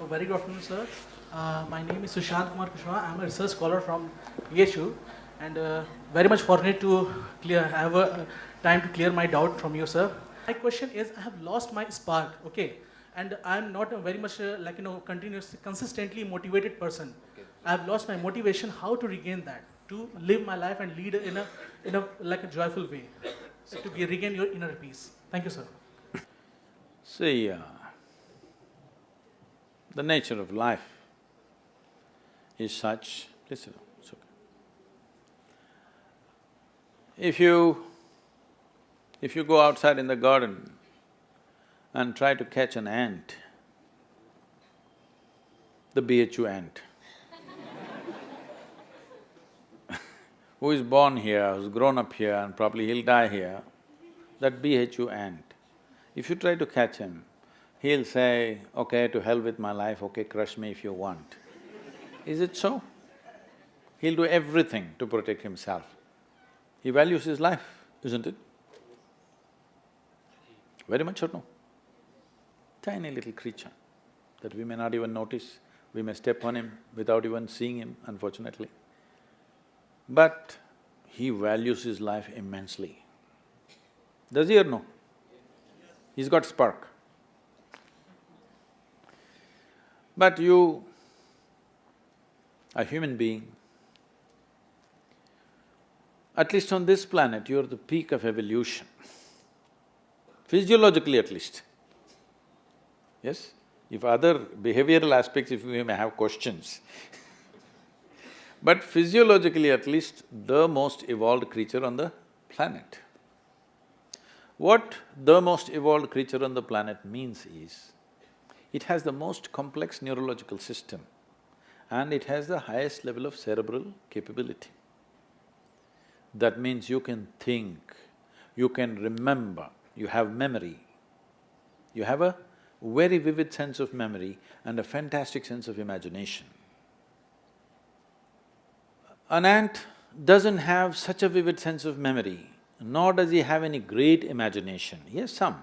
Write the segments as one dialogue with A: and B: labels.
A: Very good afternoon, sir. My name is Sushant Kumar Kushwaha. I am a research scholar from PSU and very much fortunate to have a time to clear my doubt from you, sir. My question is, I have lost my spark, okay, and I am not a very much consistently motivated person. I have lost my motivation. How to regain that? To live my life and lead in a like a joyful way, to regain your inner peace. Thank you, sir.
B: See, the nature of life is such… Please sit down, it's okay. If you go outside in the garden and try to catch an ant, the BHU ant, who is born here, who's grown up here and probably he'll die here, that BHU ant, if you try to catch him, he'll say, okay, to hell with my life, okay, crush me if you want. Is it so? He'll do everything to protect himself. He values his life, isn't it? Very much or no? Tiny little creature that we may not even notice, we may step on him without even seeing him, unfortunately. But he values his life immensely. Does he or no? He's got spark. But you, a human being, at least on this planet, you're the peak of evolution, physiologically at least. Yes? If other behavioral aspects, if we may have questions but physiologically at least, the most evolved creature on the planet. What the most evolved creature on the planet means is, it has the most complex neurological system and it has the highest level of cerebral capability. That means you can think, you can remember, you have memory. You have a very vivid sense of memory and a fantastic sense of imagination. An ant doesn't have such a vivid sense of memory, nor does he have any great imagination. He has some.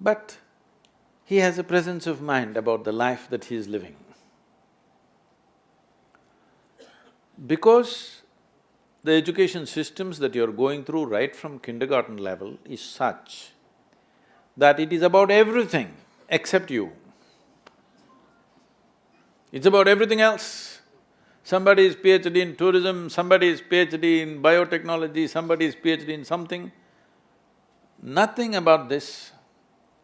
B: But he has a presence of mind about the life that he is living. Because the education systems that you're going through right from kindergarten level is such that it is about everything except you. It's about everything else. Somebody is PhD in tourism, somebody is PhD in biotechnology, somebody is PhD in something. Nothing about this.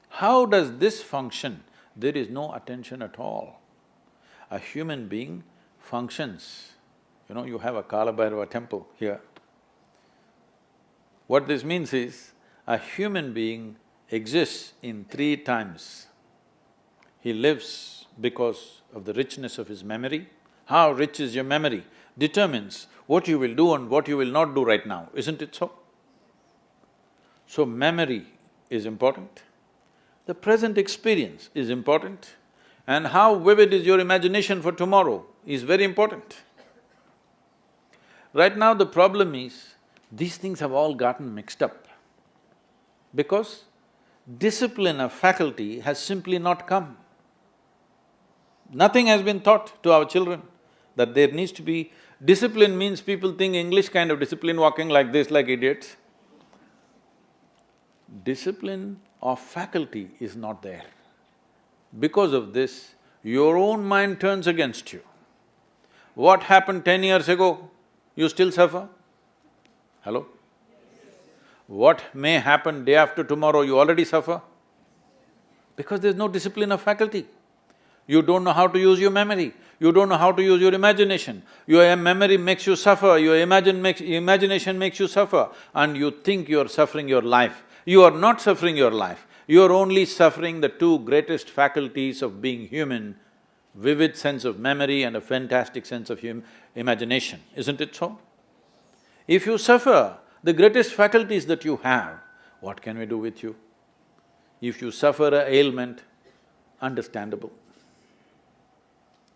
B: How does this function? There is no attention at all. A human being functions. You know, you have a Kala Bhairava temple here. What this means is, a human being exists in three times. He lives because of the richness of his memory. How rich is your memory determines what you will do and what you will not do right now, isn't it so? So memory is important, the present experience is important, and how vivid is your imagination for tomorrow is very important. Right now the problem is, these things have all gotten mixed up because discipline of faculty has simply not come. Nothing has been taught to our children that there needs to be… Discipline means people think English kind of discipline, walking like this like idiots. Discipline of faculty is not there. Because of this, your own mind turns against you. What happened 10 years ago, you still suffer? Hello? What may happen day after tomorrow, you already suffer? Because there's no discipline of faculty. You don't know how to use your memory, you don't know how to use your imagination. Your memory makes you suffer, your imagination makes you suffer, and you think you're suffering your life. You are not suffering your life, you're only suffering the two greatest faculties of being human, vivid sense of memory and a fantastic sense of imagination, isn't it so? If you suffer the greatest faculties that you have, what can we do with you? If you suffer an ailment, understandable.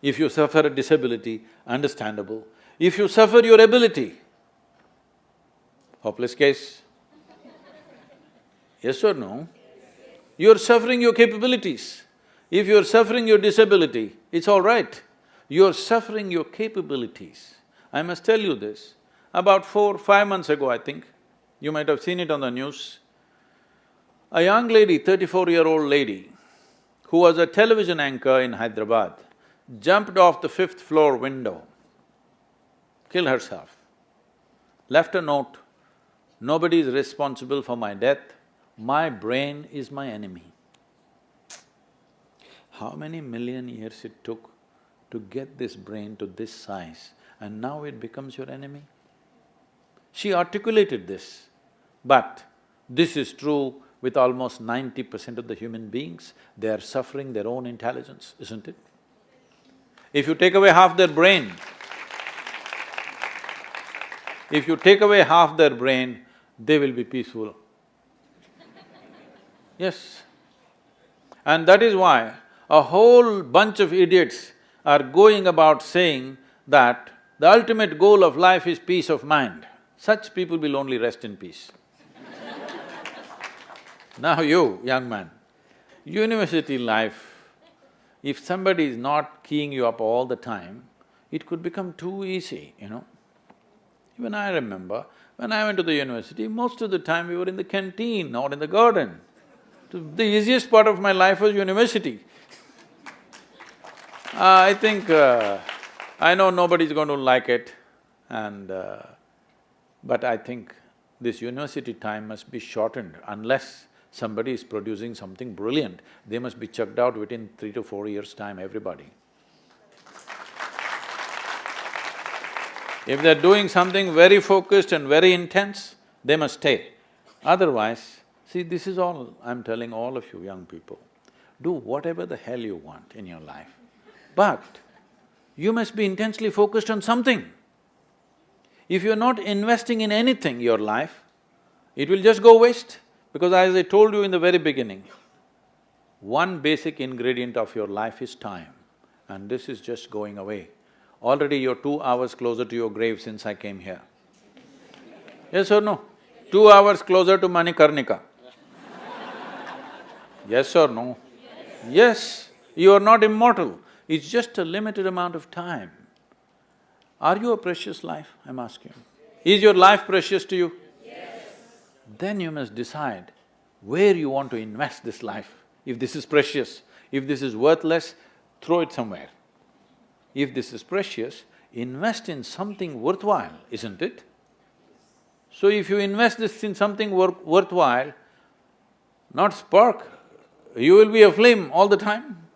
B: If you suffer a disability, understandable. If you suffer your ability, hopeless case. Yes or no? You're suffering your capabilities. If you're suffering your disability, it's all right. You're suffering your capabilities. I must tell you this, about 4, 5 months ago, I think, you might have seen it on the news, a young lady, 34-year-old lady, who was a television anchor in Hyderabad, jumped off the 5th-floor window, killed herself, left a note, "Nobody is responsible for my death, my brain is my enemy." How many million years it took to get this brain to this size, and now it becomes your enemy? She articulated this, but this is true with almost 90% of the human beings. They are suffering their own intelligence, isn't it? If you take away half their brain, they will be peaceful. Yes. And that is why a whole bunch of idiots are going about saying that the ultimate goal of life is peace of mind. Such people will only rest in peace. Now you, young man, university life, if somebody is not keying you up all the time, it could become too easy, you know. Even I remember, when I went to the university, most of the time we were in the canteen or in the garden. The easiest part of my life was university. I think… I know nobody's going to like it but I think this university time must be shortened unless somebody is producing something brilliant. They must be chucked out within 3 to 4 years' time, everybody. If they're doing something very focused and very intense, they must stay. Otherwise, see, this is all I'm telling all of you young people. Do whatever the hell you want in your life, but you must be intensely focused on something. If you're not investing in anything, your life, it will just go waste. Because as I told you in the very beginning, one basic ingredient of your life is time, and this is just going away. Already you're 2 hours closer to your grave since I came here. Yes or no? 2 hours closer to Manikarnika. Yes or no? Yes, you are not immortal, it's just a limited amount of time. Are you a precious life, I'm asking? Is your life precious to you? Yes. Then you must decide where you want to invest this life. If this is precious, if this is worthless, throw it somewhere. If this is precious, invest in something worthwhile, isn't it? So if you invest this in something worthwhile, not spark, you will be a flame all the time.